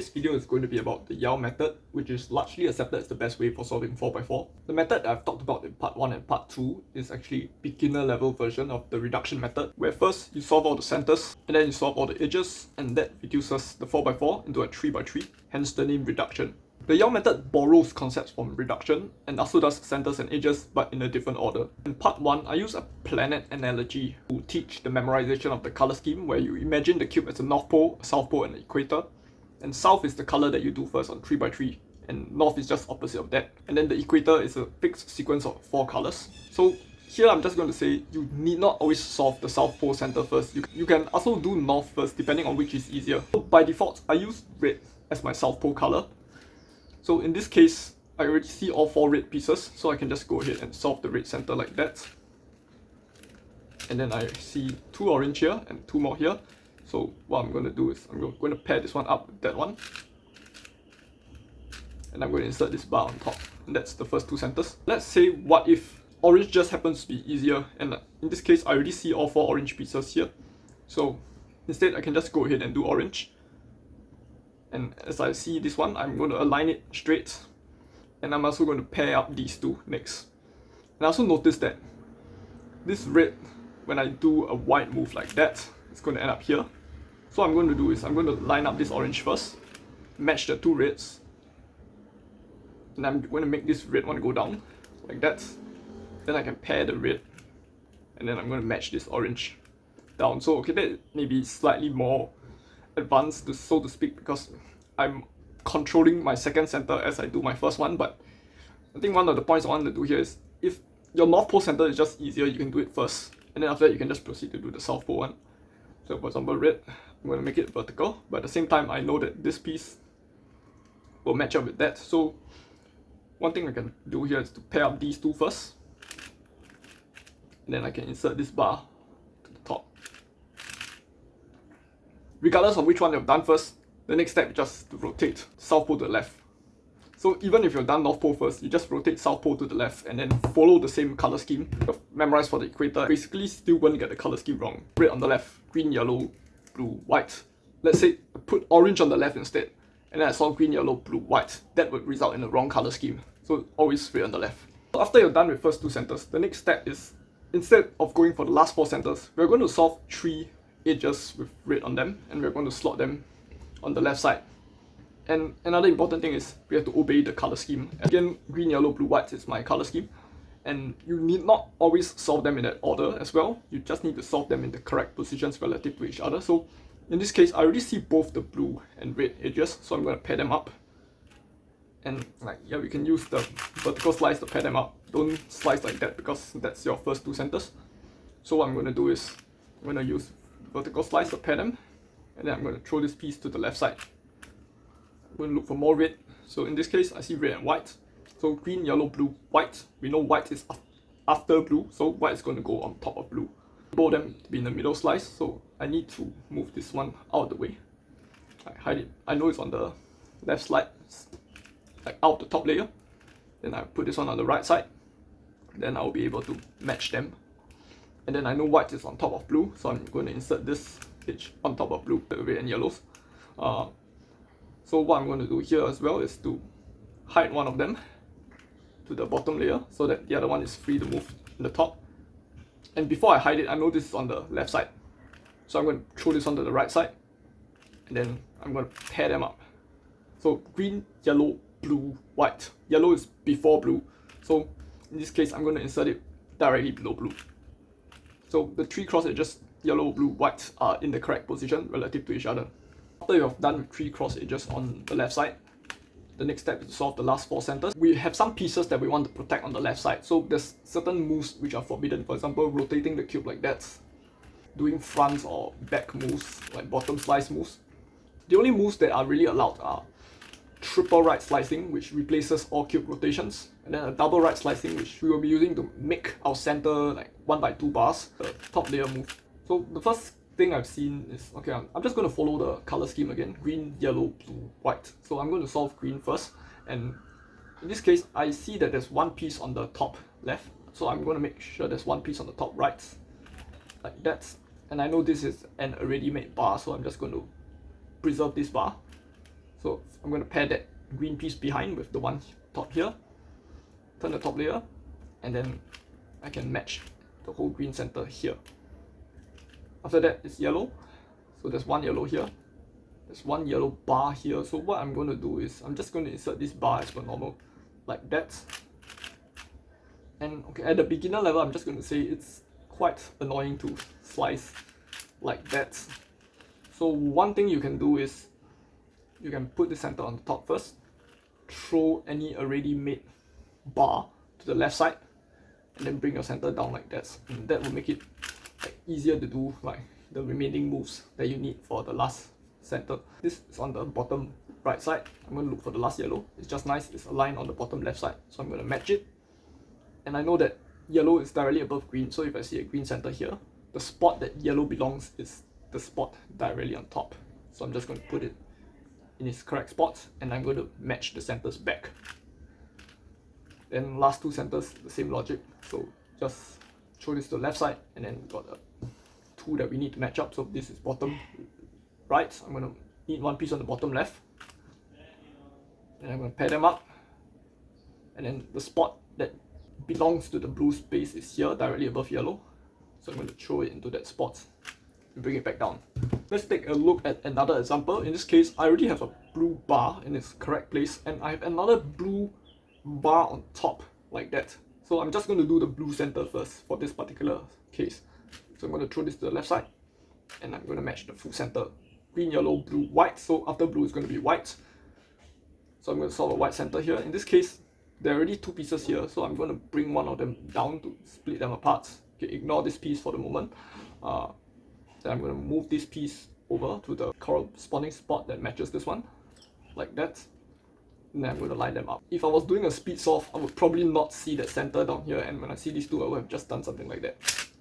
This video is going to be about the Yao method, which is largely accepted as the best way for solving 4x4. The method that I've talked about in part 1 and part 2 is actually beginner level version of the reduction method, where first you solve all the centers, and then you solve all the edges, and that reduces the 4x4 into a 3x3, hence the name reduction. The Yao method borrows concepts from reduction and also does centers and edges but in a different order. In part 1, I use a planet analogy to teach the memorization of the color scheme, where you imagine the cube as a north pole, a south pole and an equator. And south is the color that you do first on 3x3, and north is just opposite of that. And then the equator is a fixed sequence of 4 colors. So here I'm just going to say you need not always solve the south pole center first. You can also do north first depending on which is easier. So by default, I use red as my south pole color. So in this case, I already see all 4 red pieces, so I can just go ahead and solve the red center like that. And then I see 2 orange here and 2 more here. So what I'm going to do is I'm going to pair this one up with that one. And I'm going to insert this bar on top. And that's the first 2 centers. Let's say what if orange just happens to be easier, and in this case I already see all 4 orange pieces here. So instead I can just go ahead and do orange. And as I see this one, I'm going to align it straight. And I'm also going to pair up these 2 next. And I also notice that this red, when I do a wide move like that, it's going to end up here. So what I'm going to do is I'm going to line up this orange first, match the 2 reds. And I'm going to make this red one go down, like that. Then I can pair the red. And then I'm going to match this orange down. So okay, that may be slightly more advanced, so to speak, because I'm controlling my second center as I do my first one. But I think one of the points I want to do here is, if your north pole center is just easier, you can do it first, and then after that you can just proceed to do the south pole one. So for example, red, I'm going to make it vertical, but at the same time I know that this piece will match up with that. So one thing I can do here is to pair up these 2 first, and then I can insert this bar to the top. Regardless of which one you've done first, the next step is just to rotate south pole to the left. So even if you've done north pole first, you just rotate south pole to the left and then follow the same color scheme you've memorized for the equator. Basically still won't get the color scheme wrong. Red on the left, green, yellow, blue, white. Let's say I put orange on the left instead, and then I saw green, yellow, blue, white. That would result in the wrong color scheme. So always red on the left. So after you're done with first 2 centers, the next step is, instead of going for the last 4 centers, we're going to solve 3 edges with red on them, and we're going to slot them on the left side. And another important thing is we have to obey the color scheme. Again, green, yellow, blue, white is my color scheme, and you need not always solve them in that order as well. You just need to solve them in the correct positions relative to each other. So in this case, I already see both the blue and red edges, so I'm going to pair them up. And we can use the vertical slice to pair them up. Don't slice like that, because that's your first 2 centers. So what I'm going to do is I'm going to use vertical slice to pair them, and then I'm going to throw this piece to the left side. I'm going to look for more red. So in this case, I see red and white. So green, yellow, blue, white. We know white is after blue, so white is going to go on top of blue. Both them to be in the middle slice, so I need to move this one out of the way. I hide it. I know it's on the left side, like out the top layer. Then I put this one on the right side. Then I'll be able to match them. And then I know white is on top of blue, so I'm going to insert this edge on top of blue, the red and yellows. So what I'm going to do here as well is to hide one of them to the bottom layer, so that the other one is free to move in the top. And before I hide it, I know this is on the left side, so I'm going to throw this onto the right side, and then I'm going to pair them up. So green, yellow, blue, white. Yellow is before blue, so in this case I'm going to insert it directly below blue. So the 3 cross edges, yellow, blue, white, are in the correct position relative to each other. After you have done with 3 cross edges on the left side, the next step is to solve the last 4 centers. We have some pieces that we want to protect on the left side, so there's certain moves which are forbidden. For example, rotating the cube like that, doing front or back moves, like bottom slice moves. The only moves that are really allowed are triple right slicing, which replaces all cube rotations, and then a double right slicing, which we will be using to make our center like 1x2 bars, the top layer move. So the first thing I've seen is, okay, I'm just going to follow the color scheme again, green, yellow, blue, white. So I'm going to solve green first, and in this case I see that there's 1 piece on the top left, so I'm going to make sure there's 1 piece on the top right, like that. And I know this is an already made bar, so I'm just going to preserve this bar. So I'm going to pair that green piece behind with the one top here, turn the top layer, and then I can match the whole green center here. After that, it's yellow. So there's one yellow here. There's one yellow bar here. So what I'm going to do is I'm just going to insert this bar as per normal, like that. And okay, at the beginner level, I'm just going to say it's quite annoying to slice like that. So one thing you can do is you can put the center on the top first, throw any already made bar to the left side, and then bring your center down like that. And that will make it like easier to do like the remaining moves that you need for the last center. This is on the bottom right side. I'm going to look for the last yellow. It's just nice, it's aligned on the bottom left side. So I'm going to match it. And I know that yellow is directly above green, so if I see a green center here, the spot that yellow belongs is the spot directly on top. So I'm just going to put it in its correct spot, and I'm going to match the centers back. Then last two centers, the same logic. So just throw this to the left side, and then we've got a two that we need to match up. So this is bottom right. I'm going to need one piece on the bottom left, and I'm going to pair them up. And then the spot that belongs to the blue space is here, directly above yellow. So I'm going to throw it into that spot and bring it back down. Let's take a look at another example. In this case, I already have a blue bar in its correct place, and I have another blue bar on top, like that. So I'm just going to do the blue center first for this particular case. So I'm going to throw this to the left side, and I'm going to match the full center. Green, yellow, blue, white. So after blue is going to be white. So I'm going to solve a white center here. In this case, there are already two pieces here, so I'm going to bring one of them down to split them apart. Okay, ignore this piece for the moment. Then I'm going to move this piece over to the corresponding spot that matches this one, like that. And then I'm going to line them up. If I was doing a speed solve, I would probably not see that center down here, and when I see these two, I would have just done something like that.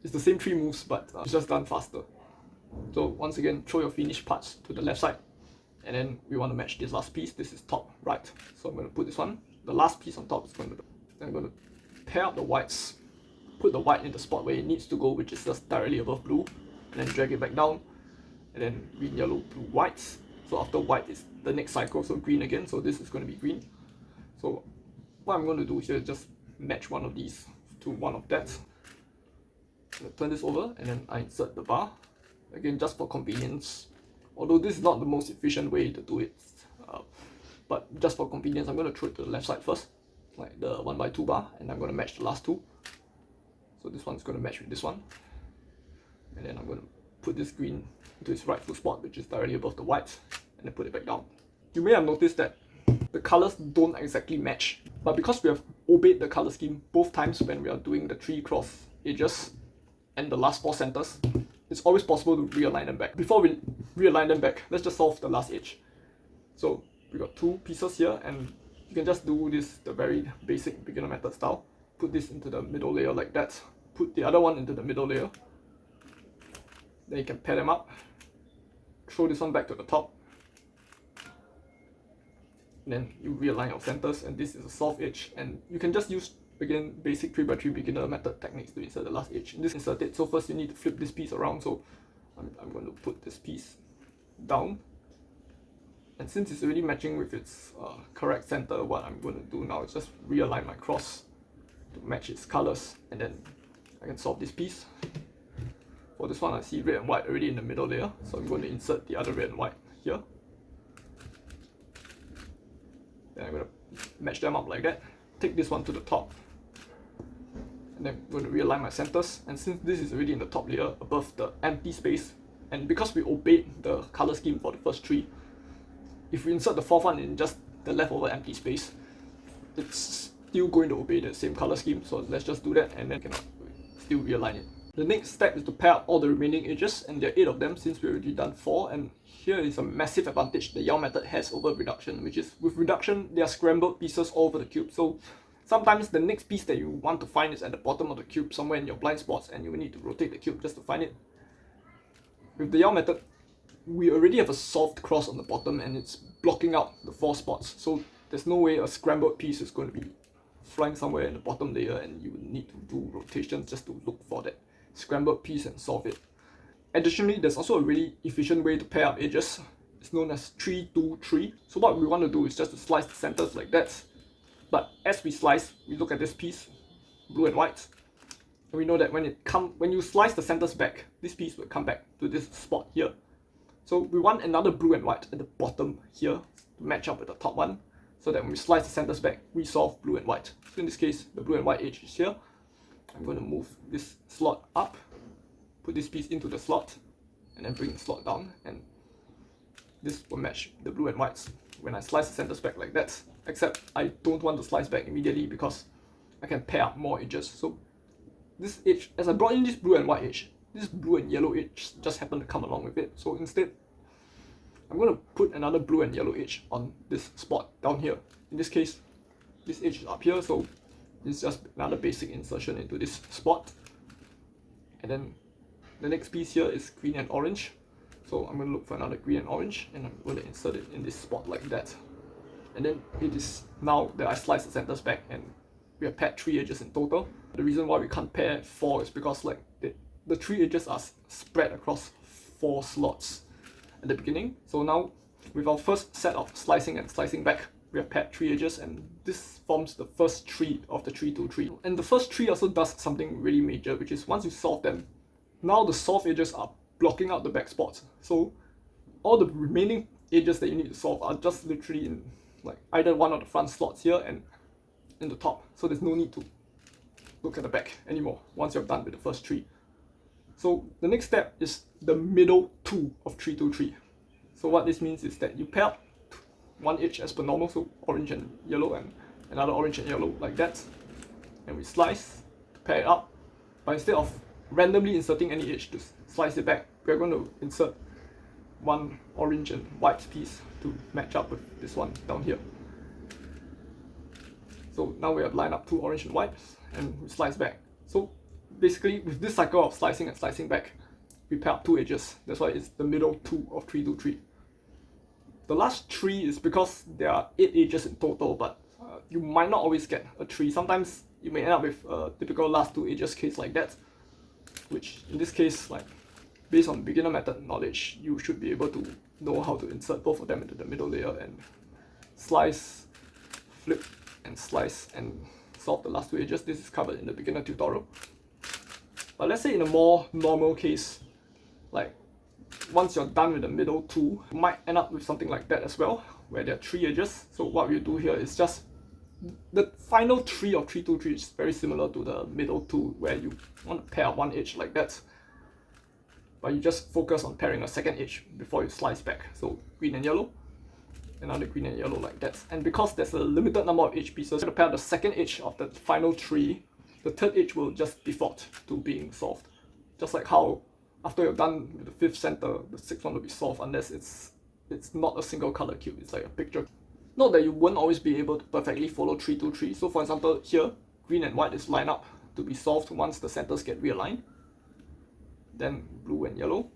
It's the same three moves, but it's just done faster. So once again, throw your finished parts to the left side, and then we want to match this last piece. This is top right. So I'm going to put this one. The last piece on top is going to do. Then I'm going to pair up the whites, put the white in the spot where it needs to go, which is just directly above blue, and then drag it back down, and then green, yellow, blue, whites. So after white is the next cycle, so green again, so this is going to be green. So what I'm going to do here is just match one of these to one of that. Turn this over, and then I insert the bar, again just for convenience, although this is not the most efficient way to do it. But just for convenience, I'm going to throw it to the left side first, like the 1x2 bar, and I'm going to match the last two. So this one's going to match with this one. And then I'm going to put this green into its rightful spot, which is directly above the white, and then put it back down. You may have noticed that the colors don't exactly match, but because we have obeyed the color scheme both times when we are doing the 3 cross edges and the last 4 centers, it's always possible to realign them back. Before we realign them back, let's just solve the last edge. So we got 2 pieces here, and you can just do this the very basic beginner method style. Put this into the middle layer like that, put the other one into the middle layer, then you can pair them up, throw this one back to the top, and then you realign your centers, and this is a soft edge. And you can just use, again, basic 3x3 beginner method techniques to insert the last edge. And this insert it, so first you need to flip this piece around, so I'm going to put this piece down. And since it's already matching with its correct center, what I'm going to do now is just realign my cross to match its colors, and then I can solve this piece. For this one, I see red and white already in the middle layer, so I'm going to insert the other red and white here. Then I'm going to match them up like that, take this one to the top, and then I'm going to realign my centers. And since this is already in the top layer above the empty space, and because we obeyed the color scheme for the first 3, if we insert the 4th one in just the leftover empty space, it's still going to obey the same color scheme. So let's just do that, and then can still realign it. The next step is to pair up all the remaining edges, and there are 8 of them since we already done 4. And here is a massive advantage the Yao method has over reduction, which is with reduction there are scrambled pieces all over the cube. So sometimes the next piece that you want to find is at the bottom of the cube, somewhere in your blind spots, and you will need to rotate the cube just to find it. With the Yao method, we already have a solved cross on the bottom, and it's blocking out the 4 spots. So there's no way a scrambled piece is going to be flying somewhere in the bottom layer, and you will need to do rotations just to look for that scrambled piece and solve it. Additionally, there's also a really efficient way to pair up edges, is known as 3, 2, 3. So what we want to do is just to slice the centers like that. But as we slice, we look at this piece, blue and white, and we know that when you slice the centers back, this piece will come back to this spot here. So we want another blue and white at the bottom here to match up with the top one, so that when we slice the centers back, we solve blue and white. So in this case, the blue and white edge is here. I'm going to move this slot up, put this piece into the slot, and then bring the slot down, and this will match the blue and whites when I slice the centers back like that. Except I don't want to slice back immediately because I can pair up more edges. So this edge, as I brought in this blue and white edge, this blue and yellow edge just happened to come along with it. So instead, I'm going to put another blue and yellow edge on this spot down here. In this case, this edge is up here, so it's just another basic insertion into this spot. And then the next piece here is green and orange. So I'm going to look for another green and orange, and I'm going to insert it in this spot like that. And then it is now that I slice the centers back, and we have paired 3 edges in total. The reason why we can't pair 4 is because like the 3 edges are spread across 4 slots at the beginning. So now with our first set of slicing and slicing back, we have paired 3 edges, and this forms the first tree of the 3, 2, 3. And the first tree also does something really major, which is once you solve them, now the solved edges are blocking out the back spots. So all the remaining edges that you need to solve are just literally in like either one of the front slots here and in the top. So there's no need to look at the back anymore once you're done with the first tree. So the next step is the middle 2 of 3, 2, 3. So what this means is that you pair up one edge as per normal, so orange and yellow, and another orange and yellow like that, and we slice to pair it up. But instead of randomly inserting any edge to slice it back, we're going to insert one orange and white piece to match up with this one down here. So now we have lined up 2 orange and whites, and we slice back. So basically with this cycle of slicing and slicing back, we pair up 2 edges. That's why it's the middle 2 of 3, 2, 3. The last 3 is because there are 8 edges in total, but you might not always get a 3. Sometimes you may end up with a typical last 2 edges case like that, which in this case, like based on beginner method knowledge, you should be able to know how to insert both of them into the middle layer and slice, flip, and slice and solve the last 2 edges. This is covered in the beginner tutorial. But let's say in a more normal case, like once you're done with the middle 2, you might end up with something like that as well, where there are 3 edges. So what we do here is just the final 3 of 3, 2, 3 is very similar to the middle 2, where you want to pair up one edge like that, but you just focus on pairing a second edge before you slice back. So green and yellow, another green and yellow like that. And because there's a limited number of edge pieces, to pair the second edge of the final 3, the third edge will just default to being solved. Just like how after you're done with the 5th center, the 6th one will be solved unless it's not a single color cube, it's like a picture. Note that you won't always be able to perfectly follow 3, 2, 3. So for example, here, green and white is lined up to be solved once the centers get realigned. Then blue and yellow.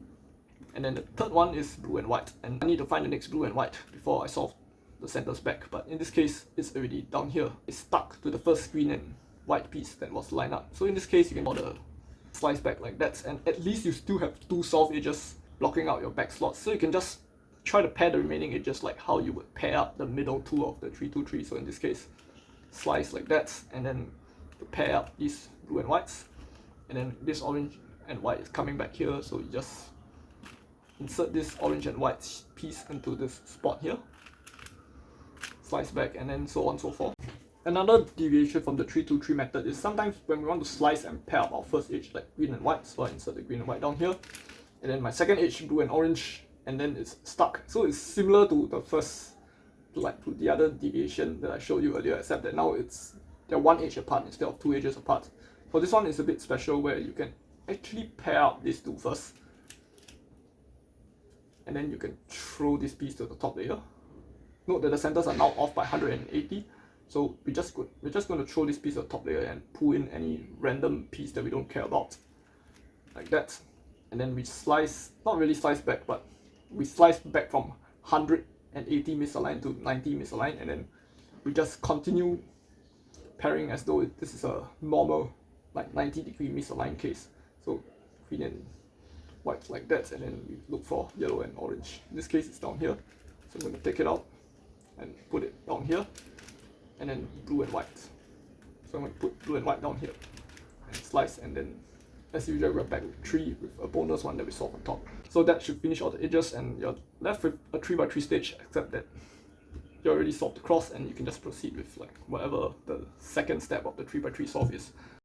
And then the third one is blue and white. And I need to find the next blue and white before I solve the centers back. But in this case, it's already down here. It's stuck to the first green and white piece that was lined up. So in this case, you can order slice back like that. And at least you still have 2 solved edges blocking out your back slots. So you can just try to pair the remaining edges like how you would pair up the middle 2 of the 3, 2, 3. So in this case, slice like that, and then to pair up these blue and whites, and then this orange and white is coming back here, so you just insert this orange and white piece into this spot here, slice back, and then so on and so forth. Another deviation from the 3, 2, 3 method is sometimes when we want to slice and pair up our first edge like green and white, so I insert the green and white down here, and then my second edge blue and orange, and then it's stuck. So it's similar to the first, like to the other deviation that I showed you earlier, except that now they're 1 edge apart instead of 2 edges apart. For this one, it's a bit special where you can actually pair up these 2 first, and then you can throw this piece to the top layer. Note that the centers are now off by 180, so we're just going to throw this piece to the top layer and pull in any random piece that we don't care about, like that. And then we slice, not really slice back, but we slice back from 180 misaligned to 90 misaligned, and then we just continue pairing as though this is a normal like 90-degree misaligned case. So green and white like that, and then we look for yellow and orange. In this case, it's down here, so I'm going to take it out and put it down here, and then blue and white. So I'm going to put blue and white down here and slice, and then as usual we're back with 3 with a bonus one that we solve on top. So that should finish all the edges, and you're left with a 3x3 stage, except that you already solved the cross and you can just proceed with like whatever the second step of the 3x3 solve is.